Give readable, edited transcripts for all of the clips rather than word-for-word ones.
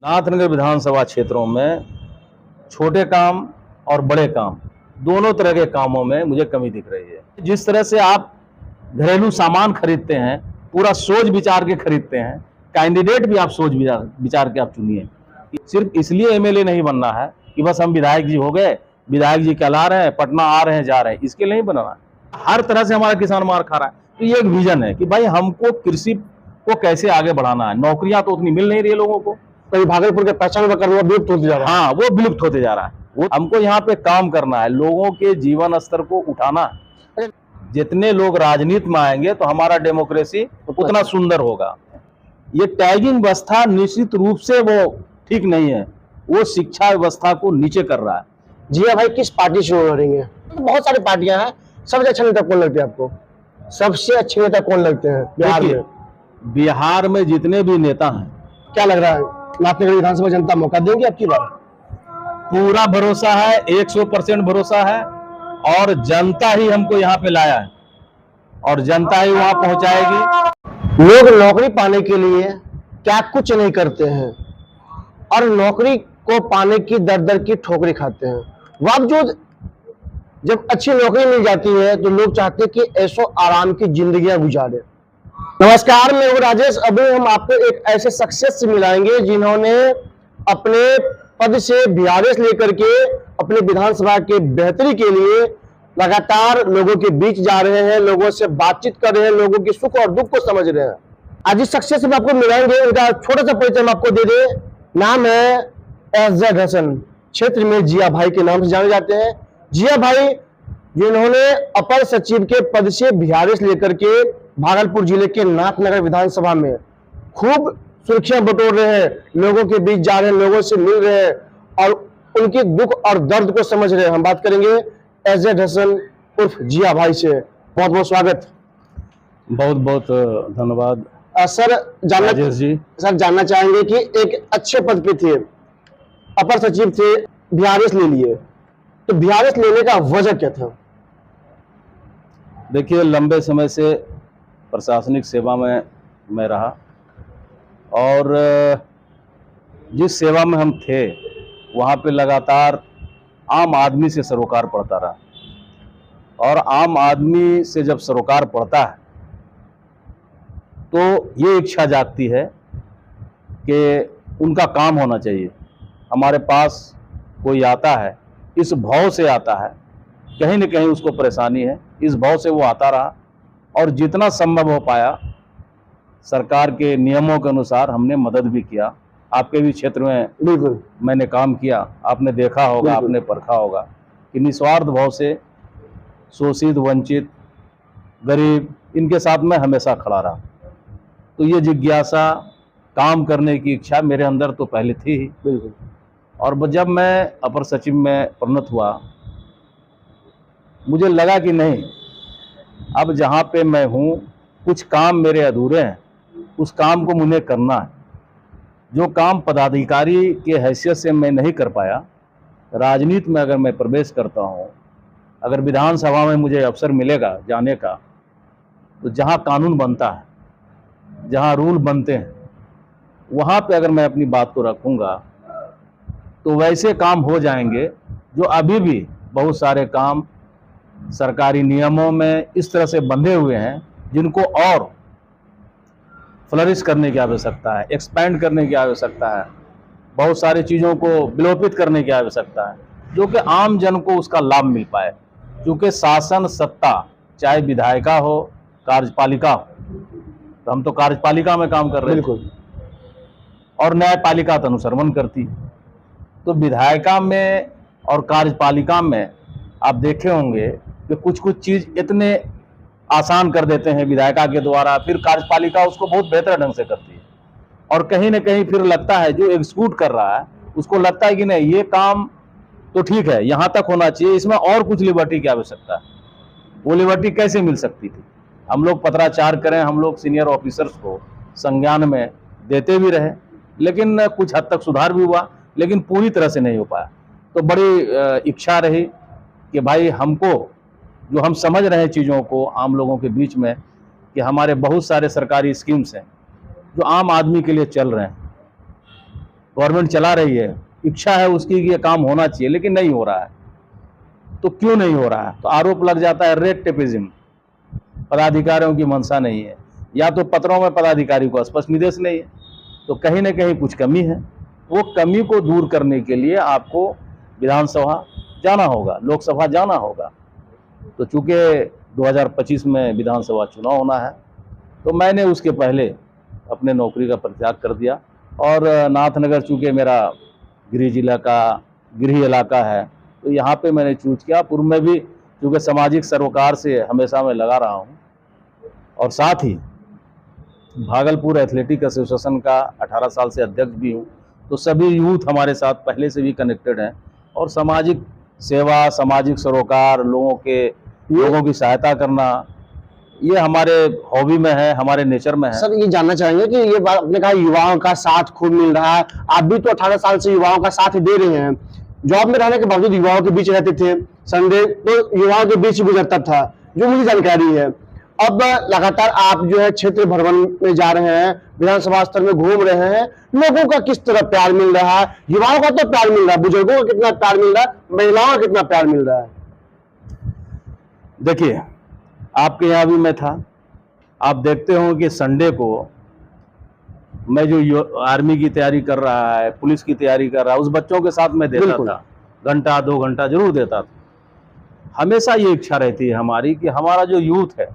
नाथनगर विधानसभा क्षेत्रों में छोटे काम और बड़े काम दोनों तरह के कामों में मुझे कमी दिख रही है। जिस तरह से आप घरेलू सामान खरीदते हैं, पूरा सोच विचार के खरीदते हैं, कैंडिडेट भी आप सोच विचार के आप चुनिए। सिर्फ इसलिए एमएलए नहीं बनना है कि बस हम विधायक जी हो गए, विधायक जी कहला रहे हैं, पटना आ रहे हैं, जा रहे हैं, इसके लिए नहीं बनना है। हर तरह से हमारा किसान मार खा रहा है। तो ये एक विजन है कि भाई हमको कृषि को कैसे आगे बढ़ाना है। नौकरियां तो उतनी मिल नहीं रही है लोगों को, तो भागलपुर के पहचान वो विलुप्त होते जा रहा है। हाँ, वो विलुप्त होते जा रहा है। वो हमको यहाँ पे काम करना है, लोगों के जीवन स्तर को उठाना है। जितने लोग राजनीति में आएंगे तो हमारा डेमोक्रेसी उतना सुंदर होगा। ये टैगिंग व्यवस्था निश्चित रूप से वो ठीक नहीं है, वो शिक्षा व्यवस्था को नीचे कर रहा है। जिया भाई किस पार्टी से लड़ेंगे? तो बहुत सारी पार्टियां हैं, सबसे अच्छा नेता कौन लगते हैं आपको? सबसे अच्छे नेता कौन लगते हैं बिहार में? बिहार में जितने भी नेता हैं, क्या लग रहा है नाथनगर विधानसभा जनता मौका देंगे आपकी बार? पूरा भरोसा है, 100% भरोसा है। और जनता ही हमको यहाँ पे लाया है और जनता ही वहां पहुंचाएगी। लोग नौकरी पाने के लिए क्या कुछ नहीं करते हैं और नौकरी को पाने की दर दर की ठोकरी खाते हैं। बावजूद जब अच्छी नौकरी मिल जाती है तो लोग चाहते हैं कि ऐशो आराम की जिंदगियां गुजारे। नमस्कार, मैं हूं राजेश। अभी हम आपको एक ऐसे सक्सेस से मिलाएंगे जिन्होंने अपने पद से बीआरएस लेकर के अपने विधानसभा के बेहतरी के लिए लगातार लोगों के बीच जा रहे हैं, लोगों से बातचीत कर रहे हैं, लोगों के सुख और दुख को समझ रहे हैं। आज इस सक्सेस में आपको मिलाएंगे, उनका छोटा सा परिचय हम आपको दे दें। नाम है एसजेड हसन, क्षेत्र में जिया भाई के नाम से जाने जाते हैं। जिया भाई जिन्होंने अपर सचिव के पद से बीआरएस लेकर के भागलपुर जिले के नाथनगर विधानसभा में खूब सुर्खियां बटोर रहे हैं, लोगों के बीच जा रहे हैं, लोगों से मिल रहे हैं और उनके दुख और दर्द को समझ रहे हैं। हम बात करेंगे एसजेड हसन उर्फ जिया भाई से। बहुत बहुत स्वागत। बहुत बहुत धन्यवाद सर। जानना चाहेंगे कि एक अच्छे पद पे थे, अपर सचिव थे, बीआरएस ले लिए, तो बीआरएस लेने का वजह क्या था? देखिए, लंबे समय से प्रशासनिक सेवा में मैं रहा और जिस सेवा में हम थे वहाँ पे लगातार आम आदमी से सरोकार पड़ता रहा। और आम आदमी से जब सरोकार पड़ता है तो ये इच्छा जागती है कि उनका काम होना चाहिए। हमारे पास कोई आता है, इस भाव से आता है, कहीं न कहीं उसको परेशानी है, इस भाव से वो आता रहा और जितना संभव हो पाया सरकार के नियमों के अनुसार हमने मदद भी किया। आपके भी क्षेत्र में बिल्कुल मैंने काम किया, आपने देखा होगा, आपने परखा होगा कि निस्वार्थ भाव से शोषित, वंचित, गरीब, इनके साथ मैं हमेशा खड़ा रहा। तो ये जिज्ञासा, काम करने की इच्छा मेरे अंदर तो पहले थी ही। बिल्कुल। और जब मैं अपर सचिव में प्रोन्नत हुआ, मुझे लगा कि नहीं, अब जहाँ पे मैं हूँ कुछ काम मेरे अधूरे हैं, उस काम को मुझे करना है। जो काम पदाधिकारी के हैसियत से मैं नहीं कर पाया, राजनीति में अगर मैं प्रवेश करता हूँ, अगर विधानसभा में मुझे अवसर मिलेगा जाने का, तो जहाँ कानून बनता है, जहाँ रूल बनते हैं, वहाँ पे अगर मैं अपनी बात को रखूँगा तो वैसे काम हो जाएंगे जो अभी भी बहुत सारे काम सरकारी नियमों में इस तरह से बंधे हुए हैं जिनको और फ्लरिश करने की आवश्यकता है, एक्सपैंड करने की आवश्यकता है, बहुत सारी चीज़ों को विलोपित करने की आवश्यकता है, जो कि आम जन को उसका लाभ मिल पाए। क्योंकि शासन सत्ता चाहे विधायिका हो, कार्यपालिका हो, तो हम तो कार्यपालिका में काम कर रहे हैं, बिल्कुल, और न्यायपालिका तो अनुश्रवण करती है। तो विधायिका में और कार्यपालिका में आप देखे होंगे कि कुछ कुछ चीज़ इतने आसान कर देते हैं विधायिका के द्वारा, फिर कार्यपालिका उसको बहुत बेहतर ढंग से करती है। और कहीं ना कहीं फिर लगता है जो एग्जीक्यूट कर रहा है उसको लगता है कि नहीं, ये काम तो ठीक है, यहाँ तक होना चाहिए, इसमें और कुछ लिबर्टी की आवश्यकता है। वो लिबर्टी कैसे मिल सकती थी? हम लोग पत्राचार करें, हम लोग सीनियर ऑफिसर्स को संज्ञान में देते भी रहे, लेकिन कुछ हद तक सुधार भी हुआ, लेकिन पूरी तरह से नहीं हो पाया। तो बड़ी इच्छा रही कि भाई हमको, जो हम समझ रहे हैं चीज़ों को आम लोगों के बीच में, कि हमारे बहुत सारे सरकारी स्कीम्स हैं जो आम आदमी के लिए चल रहे हैं, गवर्नमेंट चला रही है, इच्छा है उसकी कि ये काम होना चाहिए, लेकिन नहीं हो रहा है। तो क्यों नहीं हो रहा है? तो आरोप लग जाता है रेड टेपिज्म, पदाधिकारियों की मंशा नहीं है, या तो पत्रों में पदाधिकारी को स्पष्ट निर्देश नहीं है, तो कहीं ना कहीं कुछ कमी है। वो कमी को दूर करने के लिए आपको विधानसभा जाना होगा, लोकसभा जाना होगा। तो चूंकि 2025 में विधानसभा चुनाव होना है, तो मैंने उसके पहले अपने नौकरी का परित्याग कर दिया और नाथनगर चूंकि मेरा गृह इलाका है, तो यहाँ पे मैंने चूज किया। पूर्व में भी चूंकि सामाजिक सरोकार से हमेशा मैं लगा रहा हूँ, और साथ ही भागलपुर एथलेटिक एसोसिएशन का 18 साल से अध्यक्ष भी हूँ। तो सभी यूथ हमारे साथ पहले से भी कनेक्टेड हैं, और सामाजिक सेवा, सामाजिक सरोकार, लोगों की सहायता करना, ये हमारे हॉबी में है, हमारे नेचर में है। सर ये जानना चाहेंगे कि ये बात आपने कहा युवाओं का साथ खूब मिल रहा है, आप भी तो 18 साल से युवाओं का साथ दे रहे हैं। जॉब में रहने के बावजूद युवाओं के बीच रहते थे, संडे तो युवाओं के बीच गुजरता था, जो मुझे जानकारी है। अब लगातार आप जो है क्षेत्र भ्रमण में जा रहे हैं, विधानसभा स्तर में घूम रहे हैं, लोगों का किस तरह प्यार मिल रहा है? युवाओं का तो प्यार मिल रहा है, बुजुर्गों का कितना प्यार मिल रहा है, महिलाओं का कितना प्यार मिल रहा है? देखिए, आपके यहाँ भी मैं था, आप देखते हो कि संडे को मैं जो आर्मी की तैयारी कर रहा है, पुलिस की तैयारी कर रहा है, उस बच्चों के साथ मैं देता था, घंटा 2 घंटा जरूर देता था। हमेशा ये इच्छा रहती है हमारी कि हमारा जो यूथ है,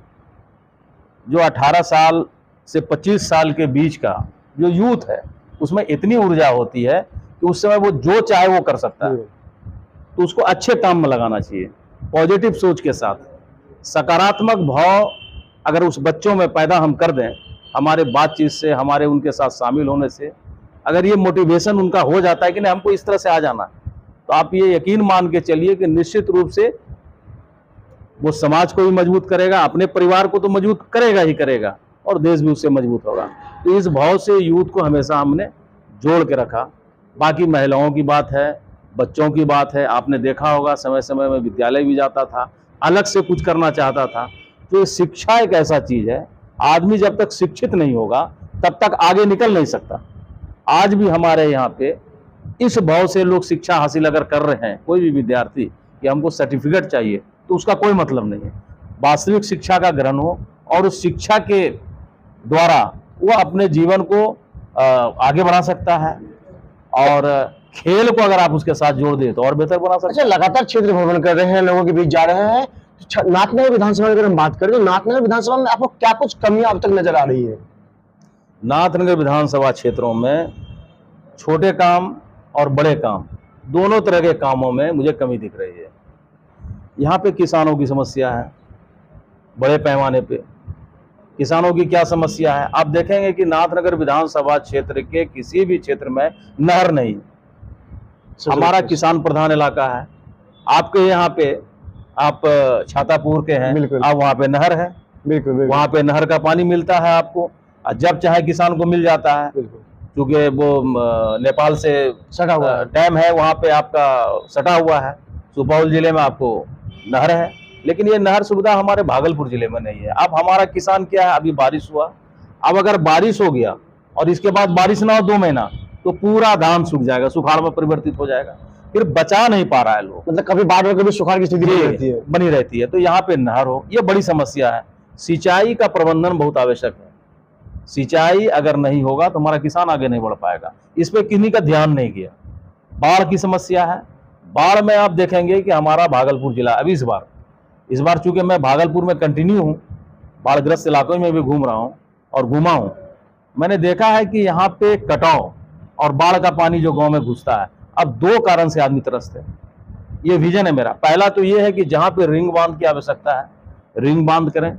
जो 18 साल से 25 साल के बीच का जो यूथ है, उसमें इतनी ऊर्जा होती है कि उस समय वो जो चाहे वो कर सकता है। तो उसको अच्छे काम में लगाना चाहिए, पॉजिटिव सोच के साथ। सकारात्मक भाव अगर उस बच्चों में पैदा हम कर दें, हमारे बातचीत से, हमारे उनके साथ शामिल होने से, अगर ये मोटिवेशन उनका हो जाता है कि नहीं हमको इस तरह से आ जाना, तो आप ये यकीन मान के चलिए कि निश्चित रूप से वो समाज को भी मजबूत करेगा, अपने परिवार को तो मजबूत करेगा ही करेगा, और देश भी उससे मजबूत होगा। तो इस भाव से यूथ को हमेशा हमने जोड़ के रखा। बाकी महिलाओं की बात है, बच्चों की बात है, आपने देखा होगा समय समय में विद्यालय भी जाता था, अलग से कुछ करना चाहता था। तो शिक्षा एक ऐसा चीज है, आदमी जब तक शिक्षित नहीं होगा तब तक आगे निकल नहीं सकता। आज भी हमारे यहाँ पे इस भाव से लोग शिक्षा हासिल अगर कर रहे हैं, कोई भी विद्यार्थी, कि हमको सर्टिफिकेट चाहिए, तो उसका कोई मतलब नहीं है। वास्तविक शिक्षा का ग्रहण हो, और उस शिक्षा के द्वारा वो अपने जीवन को आगे बढ़ा सकता है, और खेल को अगर आप उसके साथ जोड़ दें तो और बेहतर बना सकते हैं। अच्छा, लगातार क्षेत्र भ्रमण कर रहे हैं, लोगों के बीच जा रहे हैं, तो नाथनगर विधानसभा की अगर हम बात करें तो नाथनगर विधानसभा में आपको क्या कुछ कमियां अब तक नजर आ रही है? नाथनगर विधानसभा क्षेत्रों में छोटे काम और बड़े काम, दोनों तरह के कामों में मुझे कमी दिख रही है। यहाँ पे किसानों की समस्या है, बड़े पैमाने पे किसानों की क्या समस्या है? आप देखेंगे कि नाथनगर विधानसभा क्षेत्र के किसी भी क्षेत्र में नहर नहीं। हमारा किसान प्रधान इलाका है। आपके यहाँ पे, आप छातापुर के हैं, आप वहाँ पे नहर है, बिल्कुल, वहाँ पे नहर का पानी मिलता है आपको, जब चाहे किसान को मिल जाता है, क्योंकि वो नेपाल से सटा हुआ डैम है, वहाँ पे आपका सटा हुआ है। सुपौल जिले में आपको नहर है, लेकिन ये नहर सुविधा हमारे भागलपुर जिले में नहीं है। अब हमारा किसान क्या है, अभी बारिश हुआ, अब अगर बारिश हो गया और इसके बाद बारिश ना हो 2 महीना, तो पूरा धान सूख जाएगा, सुखाड़ में परिवर्तित हो जाएगा, फिर बचा नहीं पा रहा है लोग। मतलब कभी बाढ़ और कभी सुखाड़ की स्थिति बनी रहती है। तो यहाँ पे नहर हो, ये बड़ी समस्या है। सिंचाई का प्रबंधन बहुत आवश्यक है। सिंचाई अगर नहीं होगा तो हमारा किसान आगे नहीं बढ़ पाएगा। इस पे किन्हीं का ध्यान नहीं किया। बाढ़ की समस्या है। बाढ़ में आप देखेंगे कि हमारा भागलपुर जिला अभी इस बार चूंकि मैं भागलपुर में कंटिन्यू हूँ, बाढ़ग्रस्त इलाकों में भी घूम रहा हूँ और घूमा हूँ, मैंने देखा है कि यहाँ पे कटाव और बाढ़ का पानी जो गांव में घुसता है, अब 2 कारण से आदमी त्रस्त है। ये विजन है मेरा। पहला तो ये है कि जहाँ पे रिंग बांध की आवश्यकता है, रिंग बांध करें।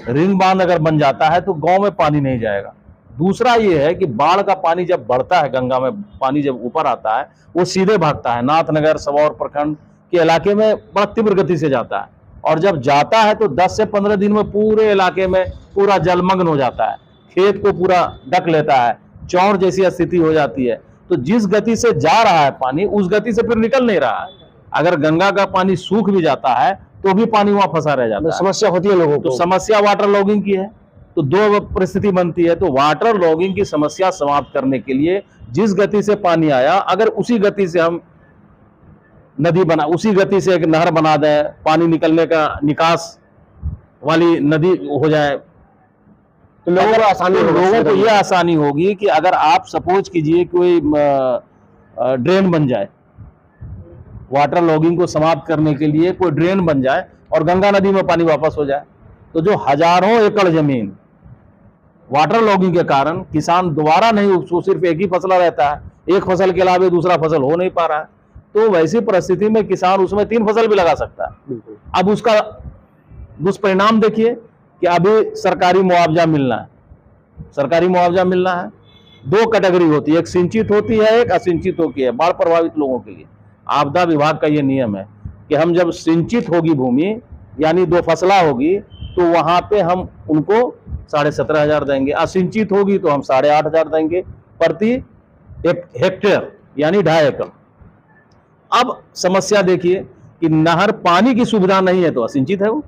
रिंग बांध अगर बन जाता है तो गांव में पानी नहीं जाएगा। दूसरा ये है कि बाढ़ का पानी जब बढ़ता है, गंगा में पानी जब ऊपर आता है, वो सीधे भागता है नाथनगर सबौर प्रखंड के इलाके में, बड़ा तीव्र गति से जाता है, और जब जाता है तो 10 से 15 दिन में पूरे इलाके में पूरा जलमग्न हो जाता है, खेत को पूरा ढक लेता है, चौड़ जैसी स्थिति हो जाती है। तो जिस गति से जा रहा है पानी, उस गति से फिर निकल नहीं रहा है। अगर गंगा का पानी सूख भी जाता है तो भी पानी वहां फंसा रह जाता है। समस्या होती है लोगों को। तो समस्या वाटर लॉगिंग की है। तो दो परिस्थिति बनती है। तो वाटर लॉगिंग की समस्या समाप्त करने के लिए जिस गति से पानी आया, अगर उसी गति से हम नदी बना, उसी गति से एक नहर बना दें, पानी निकलने का निकास वाली नदी हो जाए, तो लोगों को आसानी होगी। लोगों को ये आसानी होगी कि अगर आप सपोज कीजिए कोई ड्रेन बन जाए, वाटर लॉगिंग को समाप्त करने के लिए कोई ड्रेन बन जाए और गंगा नदी में पानी वापस हो जाए, तो जो हजारों एकड़ जमीन वाटर लॉगिंग के कारण किसान दोबारा नहीं, उसको सिर्फ एक ही फसल रहता है, एक फसल के अलावा दूसरा फसल हो नहीं पा रहा है, तो वैसी परिस्थिति में किसान उसमें 3 फसल भी लगा सकता है। अब उसका दुष्परिणाम देखिए कि अभी सरकारी मुआवजा मिलना है, सरकारी मुआवजा मिलना है, 2 कैटेगरी होती है, एक सिंचित होती है, एक असिंचित होती है, बाढ़ प्रभावित लोगों के लिए। आपदा विभाग का ये नियम है कि हम जब सिंचित होगी भूमि यानी 2 फसला होगी तो वहां पे हम उनको 17,500 देंगे, असिंचित होगी तो हम 8,500 देंगे प्रति हेक्टेयर यानी 2.5 एकड़। अब समस्या देखिए कि नहर पानी की सुविधा नहीं है तो असिंचित है, वो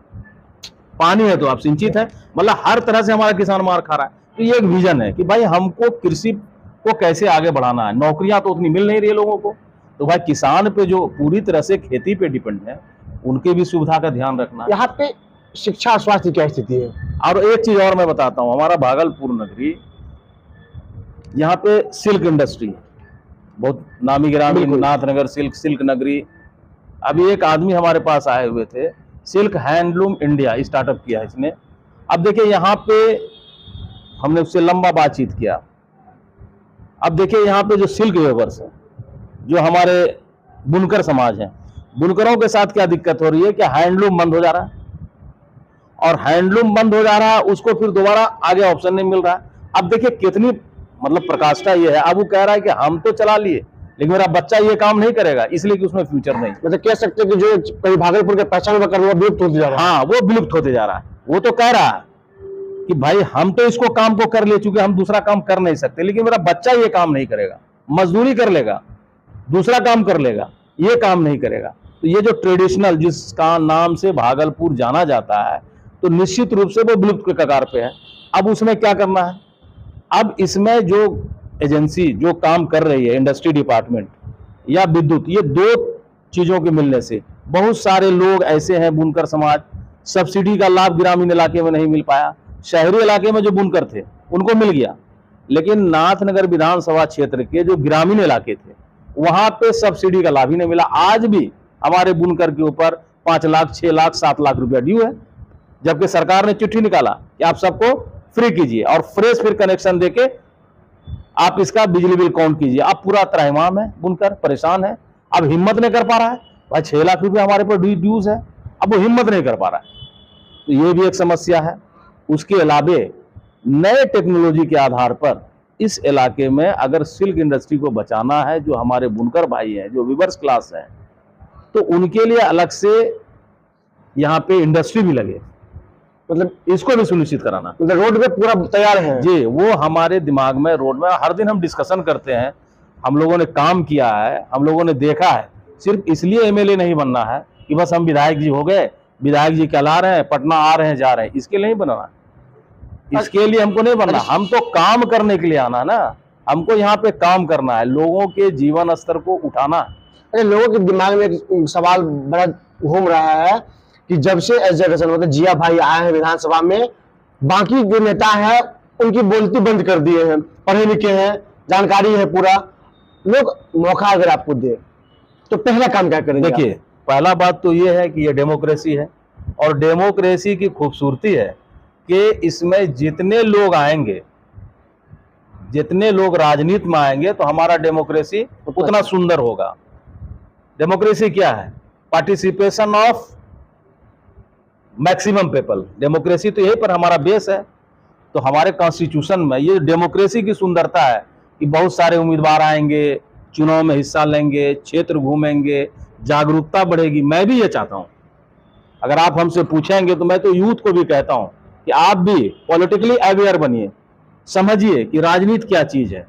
पानी है तो आप सिंचित है, मतलब हर तरह से हमारा किसान मार खा रहा है। तो ये एक विजन है कि भाई हमको कृषि को कैसे आगे बढ़ाना है। नौकरियां तो उतनी मिल नहीं रही है लोगों को, तो भाई किसान पे जो पूरी तरह से खेती पे डिपेंड है उनके भी सुविधा का ध्यान रखना है। यहाँ पे शिक्षा और स्वास्थ्य की क्या स्थिति है? और एक चीज और मैं बताता हूँ, हमारा भागलपुर नगरी, यहाँ पे सिल्क इंडस्ट्री बहुत नामी गिरामी, नाथनगर सिल्क नगरी। अभी एक आदमी हमारे पास आए हुए थे, सिल्क हैंडलूम इंडिया स्टार्टअप किया है इसने। अब देखिए यहाँ पे हमने उससे लंबा बातचीत किया। अब देखिए यहाँ पे जो सिल्क वेवर्स है, जो हमारे बुनकर समाज हैं, बुनकरों के साथ क्या दिक्कत हो रही है कि हैंडलूम बंद हो जा रहा है, और हैंडलूम बंद हो जा रहा है, उसको फिर दोबारा आगे ऑप्शन नहीं मिल रहा है। अब देखिए कितनी मतलब प्रकाष्ठा ये है। अब वो कह रहा है कि हम तो चला लिए लेकिन मेरा बच्चा ये काम नहीं करेगा, इसलिए कि उसमें फ्यूचर नहीं। मतलब कह सकते हैं कि जो कई भागलपुर के पहचान वो विलुप्त होते जा रहा है। हाँ, वो विलुप्त होते जा रहा है। वो तो कह रहा है कि भाई हम तो इसको काम को कर ले चुके, हम दूसरा काम कर नहीं सकते, लेकिन मेरा बच्चा ये काम नहीं करेगा, मजदूरी कर लेगा, दूसरा काम कर लेगा, ये काम नहीं करेगा। तो ये जो ट्रेडिशनल जिसका नाम से भागलपुर जाना जाता है, तो निश्चित रूप से वो विलुप्त के कगार पे है। अब उसमें क्या करना है? अब इसमें जो एजेंसी जो काम कर रही है, इंडस्ट्री डिपार्टमेंट या विद्युत, ये 2 चीजों के मिलने से बहुत सारे लोग ऐसे हैं बुनकर समाज, सब्सिडी का लाभ ग्रामीण इलाके में नहीं मिल पाया। शहरी इलाके में जो बुनकर थे उनको मिल गया, लेकिन नाथनगर विधानसभा क्षेत्र के जो ग्रामीण इलाके थे वहां पे सब्सिडी का लाभ ही नहीं मिला। आज भी हमारे बुनकर के ऊपर 5 लाख, 6 लाख, 7 लाख रुपया ड्यू है, जबकि सरकार ने चिट्ठी निकाला कि आप सबको फ्री कीजिए और फ्रेश फिर कनेक्शन देके आप इसका बिजली बिल काउंट कीजिए। अब पूरा त्राहिमाम है, बुनकर परेशान है, अब हिम्मत नहीं कर पा रहा है। भाई 6 लाख रुपया हमारे पर ड्यूज है, अब वो हिम्मत नहीं कर पा रहा है, तो ये भी एक समस्या है। उसके अलावे नए टेक्नोलॉजी के आधार पर इस इलाके में अगर सिल्क इंडस्ट्री को बचाना है, जो हमारे बुनकर भाई हैं, जो वीवर्स क्लास हैं, तो उनके लिए अलग से यहाँ पे इंडस्ट्री भी लगे, मतलब इसको भी सुनिश्चित कराना। मतलब रोड पे पूरा तैयार है जी, वो हमारे दिमाग में, रोड में हर दिन हम डिस्कशन करते हैं। हम लोगों ने काम किया है, हम लोगों ने देखा है। सिर्फ इसलिए एमएलए नहीं बनना है कि बस हम विधायक जी हो गए, विधायक जी कहला रहे हैं, पटना आ रहे हैं, जा रहे हैं, इसके लिए नहीं बनना, इसके लिए हमको नहीं बनना। हम तो काम करने के लिए आना ना, हमको यहाँ पे काम करना है, लोगों के जीवन स्तर को उठाना है। अरे लोगों के दिमाग में एक सवाल बड़ा घूम रहा है कि जब से एस जगदीशन मतलब जिया भाई आए हैं विधानसभा में, बाकी जो नेता है उनकी बोलती बंद कर दिए हैं, पढ़े लिखे हैं, जानकारी है पूरा। लोग मौका अगर आपको दे तो पहला काम क्या करेंगे? देखिए, पहला बात तो ये है कि ये डेमोक्रेसी है, और डेमोक्रेसी की खूबसूरती है कि इसमें जितने लोग आएंगे, जितने लोग राजनीति में आएंगे, तो हमारा डेमोक्रेसी उतना सुंदर होगा। डेमोक्रेसी क्या है? Participation of maximum people. Democracy तो यही पर हमारा बेस है। तो हमारे कॉन्स्टिट्यूशन में ये डेमोक्रेसी की सुंदरता है कि बहुत सारे उम्मीदवार आएंगे, चुनाव में हिस्सा लेंगे, क्षेत्र घूमेंगे, जागरूकता बढ़ेगी। मैं भी ये चाहता हूं, अगर आप हमसे पूछेंगे तो मैं तो यूथ को भी कहता हूं कि आप भी पॉलिटिकली अवेयर बनिए, समझिए कि राजनीति क्या चीज है,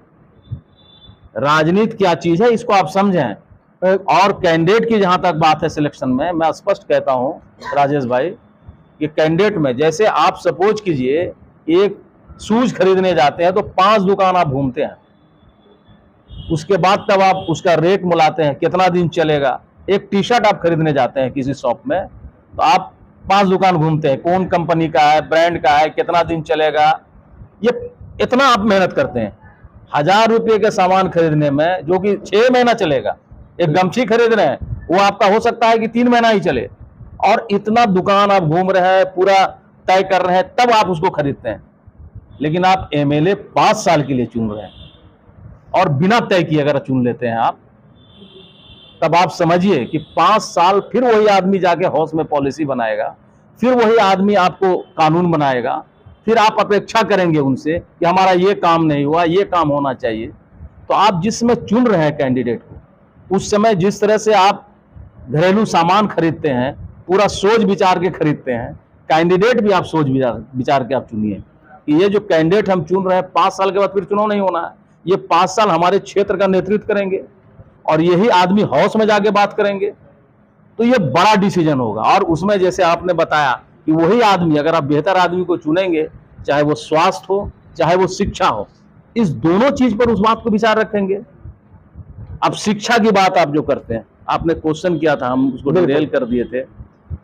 राजनीति क्या चीज है, इसको आप समझें। और कैंडिडेट की जहां तक बात है सिलेक्शन में, मैं स्पष्ट कहता हूं राजेश भाई कि कैंडिडेट में, जैसे आप सपोज कीजिए एक शूज खरीदने जाते हैं तो 5 दुकान आप घूमते हैं, उसके बाद तब आप उसका रेट मिलाते हैं कितना दिन चलेगा। एक टी शर्ट आप खरीदने जाते हैं किसी शॉप में तो आप 5 दुकान घूमते हैं, कौन कंपनी का है, ब्रांड का है, कितना दिन चलेगा, ये इतना आप मेहनत करते हैं। 1000 रुपये के सामान खरीदने में जो कि 6 महीना चलेगा, एक गमछी खरीद रहे हैं वो आपका हो सकता है कि 3 महीना ही चले, और इतना दुकान आप घूम रहे हैं, पूरा तय कर रहे हैं, तब आप उसको खरीदते हैं। लेकिन आप एमएलए 5 साल के लिए चुन रहे हैं और बिना तय किए अगर चुन लेते हैं आप, तब आप समझिए कि 5 साल फिर वही आदमी जाके हाउस में पॉलिसी बनाएगा, फिर वही आदमी आपको कानून बनाएगा, फिर आप अपेक्षा करेंगे उनसे कि हमारा ये काम नहीं हुआ, ये काम होना चाहिए। तो आप जिसमें चुन रहे हैं कैंडिडेट को, उस समय जिस तरह से आप घरेलू सामान खरीदते हैं, पूरा सोच विचार के खरीदते हैं, कैंडिडेट भी आप सोच विचार के आप चुनिए कि ये जो कैंडिडेट हम चुन रहे हैं 5 साल के बाद फिर चुनाव नहीं होना है, ये 5 साल हमारे क्षेत्र का नेतृत्व करेंगे और यही आदमी हाउस में जाके बात करेंगे। तो ये बड़ा डिसीजन होगा, और उसमें जैसे आपने बताया कि वही आदमी, अगर आप बेहतर आदमी को चुनेंगे, चाहे वो स्वास्थ्य हो चाहे वो शिक्षा हो, इस दोनों चीज पर उस बात को विचार रखेंगे। अब शिक्षा की बात आप जो करते हैं, आपने क्वेश्चन किया था, हम उसको डिटेल कर दिए थे।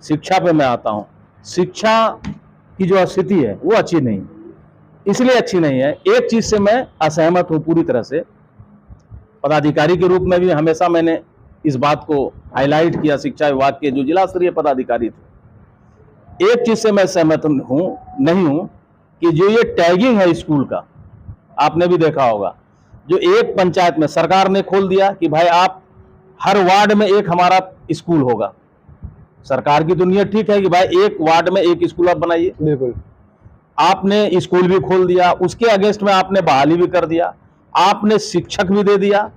शिक्षा पे मैं आता हूं। शिक्षा की जो स्थिति है वो अच्छी नहीं, इसलिए अच्छी नहीं है, एक चीज से मैं असहमत हूं पूरी तरह से। पदाधिकारी के रूप में भी हमेशा मैंने इस बात को हाईलाइट किया, शिक्षा विभाग के जो जिला स्तरीय पदाधिकारी थे। एक चीज से मैं सहमत नहीं हूं कि जो ये टैगिंग है स्कूल का, आपने भी देखा होगा, जो एक पंचायत में सरकार ने खोल दिया कि भाई आप हर वार्ड में एक हमारा स्कूल होगा। सरकार की तो नियत ठीक है कि भाई एक वार्ड में एक स्कूल आप बनाइए, बिल्कुल। आपने स्कूल भी खोल दिया, उसके अगेंस्ट में आपने बहाली भी कर दिया, आपने शिक्षक भी दे दिया,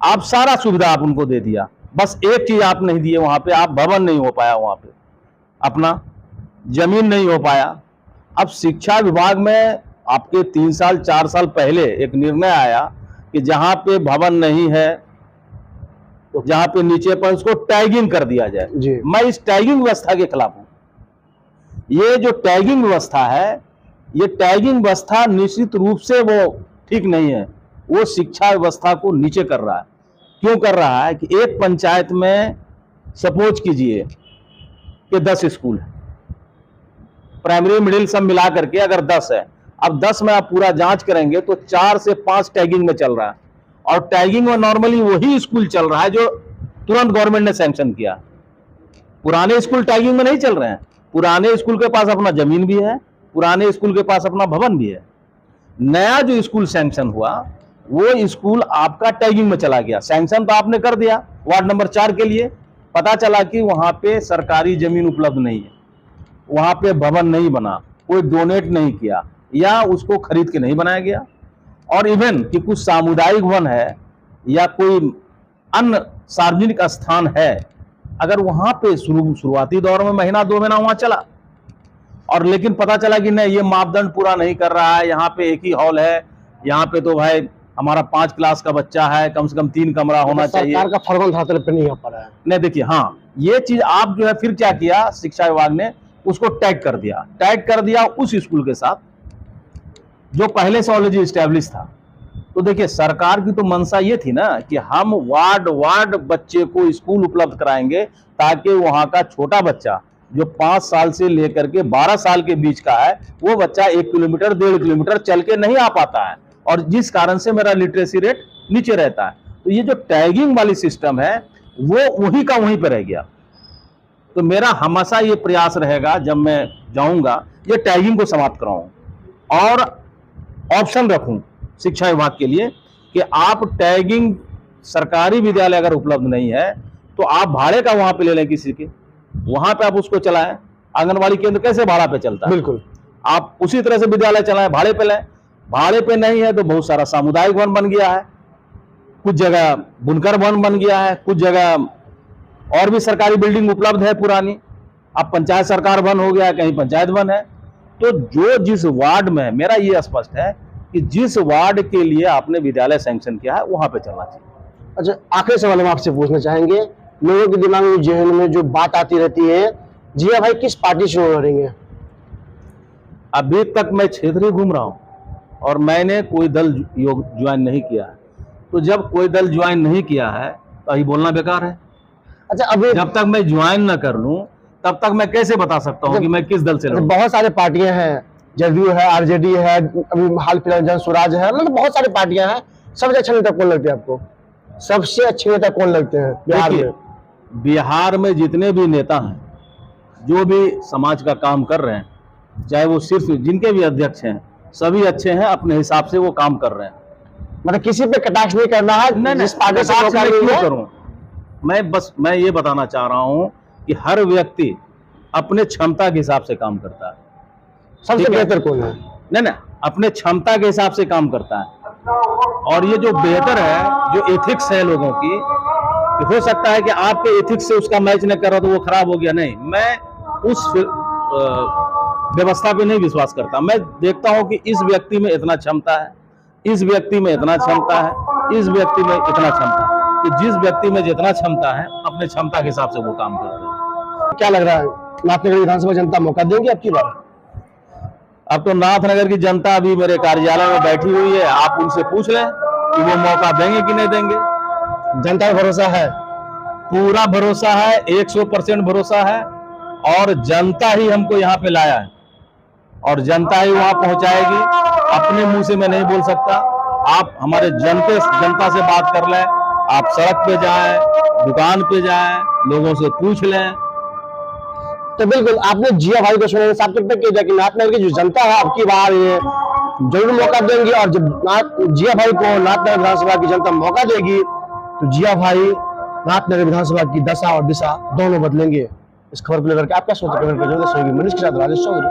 आप सारा सुविधा आप उनको दे दिया। बस एक चीज आप नहीं दिए वहां पे, आप भवन नहीं हो पाया वहां पे, अपना जमीन नहीं हो पाया। अब शिक्षा विभाग में आपके 3 साल 4 साल पहले एक निर्णय आया कि जहां पे भवन नहीं है, तो जहां पे नीचे पर उसको टैगिंग कर दिया जाए। जी। मैं इस टैगिंग व्यवस्था के खिलाफ हूं। ये जो टैगिंग व्यवस्था है, ये टैगिंग व्यवस्था निश्चित रूप से वो ठीक नहीं है, वो शिक्षा व्यवस्था को नीचे कर रहा है। क्यों कर रहा है कि एक पंचायत में सपोज कीजिए कि 10 स्कूल है, प्राइमरी मिडिल सब मिला करके अगर 10 है, अब 10 में आप पूरा जांच करेंगे तो 4 से 5 टैगिंग में चल रहा है, और टैगिंग में नॉर्मली वही स्कूल चल रहा है जो तुरंत गवर्नमेंट ने सैंक्शन किया। पुराने स्कूल टैगिंग में नहीं चल रहे हैं, पुराने स्कूल के पास अपना जमीन भी है, पुराने स्कूल के पास अपना भवन भी है। नया जो स्कूल सैंक्शन हुआ वो स्कूल आपका टैगिंग में चला गया। सैंक्शन तो आपने कर दिया वार्ड नंबर 4 के लिए, पता चला कि वहां पे सरकारी जमीन उपलब्ध नहीं है, वहां पे भवन नहीं बना, कोई डोनेट नहीं किया या उसको खरीद के नहीं बनाया गया। और इवन कि कुछ सामुदायिक भवन है या कोई अन्य सार्वजनिक स्थान है, अगर वहां पे शुरुआती दौर में महीना 2 महीना वहां चला, और लेकिन पता चला कि नहीं ये मापदंड पूरा नहीं कर रहा है, यहाँ पे एक ही हॉल है, यहाँ पे तो भाई हमारा 5 क्लास का बच्चा है, कम से कम 3 कमरा होना चाहिए, सरकार का फर्मान था पे नहीं हो पा रहा है। नहीं देखिए, हाँ ये चीज आप जो है फिर क्या किया, शिक्षा विभाग ने उसको टैग कर दिया उस स्कूल के साथ जो पहले से ऑलरेडी एस्टेब्लिश था। तो देखिए सरकार की तो मंशा ये थी ना कि हम वार्ड बच्चे को स्कूल उपलब्ध कराएंगे, ताकि वहां का छोटा बच्चा जो 5 साल से लेकर के 12 साल के बीच का है, वो बच्चा 1 किलोमीटर 1.5 किलोमीटर चल के नहीं आ पाता है, और जिस कारण से मेरा लिटरेसी रेट नीचे रहता है। तो ये जो टैगिंग वाली सिस्टम है वो वहीं का वहीं पर रह गया। तो मेरा हमेशा ये प्रयास रहेगा जब मैं जाऊंगा, ये टैगिंग को समाप्त कराऊं और ऑप्शन रखूं शिक्षा विभाग के लिए कि आप टैगिंग, सरकारी विद्यालय अगर उपलब्ध नहीं है तो आप भाड़े का वहां पे ले लें किसी के, वहां पे आप उसको चलाएं। आंगनवाड़ी केंद्र कैसे भाड़ा पे चलता है, बिल्कुल आप उसी तरह से विद्यालय चलाएं, भाड़े पे लें। भाड़े पे नहीं है तो बहुत सारा सामुदायिक भवन बन गया है, कुछ जगह बुनकर भवन बन गया है, कुछ जगह और भी सरकारी बिल्डिंग उपलब्ध है पुरानी, अब पंचायत सरकार भवन हो गया है, कहीं पंचायत भवन है। तो जो जिस वार्ड में, मेरा ये स्पष्ट है कि जिस वार्ड के लिए आपने विद्यालय सैंक्शन किया है वहां पे चलना चाहिए। अच्छा, आखिरी सवाल हम आपसे पूछना चाहेंगे, लोगों के दिमाग में जहन में जो बात आती रहती है, जिया भाई किस पार्टी से लड़ेंगे? अभी तक मैं क्षेत्र ही घूम रहा हूँ और मैंने कोई दल ज्वाइन नहीं किया है। तो जब कोई दल ज्वाइन नहीं किया है तो यही बोलना बेकार है। अच्छा, अभी जब तक मैं ज्वाइन ना कर लूं तब तक मैं कैसे बता सकता हूं कि मैं किस दल से लड़ूं? बहुत सारे पार्टियां हैं, जदयू है, आरजेडी है, अभी हाल फिलहाल जन स्वराज है, मतलब बहुत सारी पार्टियां हैं। सबसे अच्छा नेता कौन लगते हैं आपको? सबसे अच्छे नेता कौन लगते हैं बिहार देखिए, में? बिहार में जितने भी नेता हैं, जो भी समाज का काम कर रहे हैं, चाहे वो सिर्फ जिनके भी अध्यक्ष हैं, सभी अच्छे हैं, अपने हिसाब से वो काम कर रहे हैं। मतलब किसी पे कटाक्ष नहीं करना है, जिस पार्टी से कटाक्ष मौका मैं मिले क्यों करूं? मैं ये बताना चाह रहा हूं कि हर व्यक्ति अपने क्षमता के हिसाब से काम करता है। सबसे ठीक है? बेहतर कौन है? नहीं, अपने क्षमता के हिसाब से काम करता है। और ये जो बेहतर है, जो एथिक्स है लोगों की, कि हो सकता है कि आपके एथिक्स से उसका मैच न करो तो वो खराब हो गया। नहीं, मैं उस व्यवस्था पे नहीं विश्वास करता। मैं देखता हूं कि इस व्यक्ति में इतना क्षमता है, इस व्यक्ति में इतना क्षमता है, इस व्यक्ति में इतना क्षमता है, कि जिस व्यक्ति में जितना क्षमता है अपने क्षमता के हिसाब से वो काम करते हैं। क्या लग रहा है, नाथनगर विधानसभा जनता मौका देंगे आपकी बार? अब तो नाथनगर की जनता अभी मेरे कार्यालय में बैठी हुई है, आप उनसे पूछ लें कि वो मौका देंगे कि नहीं देंगे। जनता का भरोसा है? पूरा भरोसा है, 100% भरोसा है। और जनता ही हमको यहाँ पे लाया है और जनता ही वहां पहुंचाएगी। अपने मुंह से मैं नहीं बोल सकता। आप हमारे जनता से बात कर लें, आप सड़क पे जाएं, दुकान पे जाएं, लोगों से पूछ लें। तो बिल्कुल आपने जिया भाई को सुनने साफ तौर पर कह दिया कि नाथनगर की जो जनता है आपकी बार ये जरूर मौका देंगे, और जब जिया भाई को नाथनगर विधानसभा की जनता मौका देगी तो जिया भाई नाथनगर विधानसभा की दशा और दिशा दोनों बदलेंगे। इस खबर को लेकर के आप क्या सोचते हैं? मनीष के साथ राजेश चौधरी।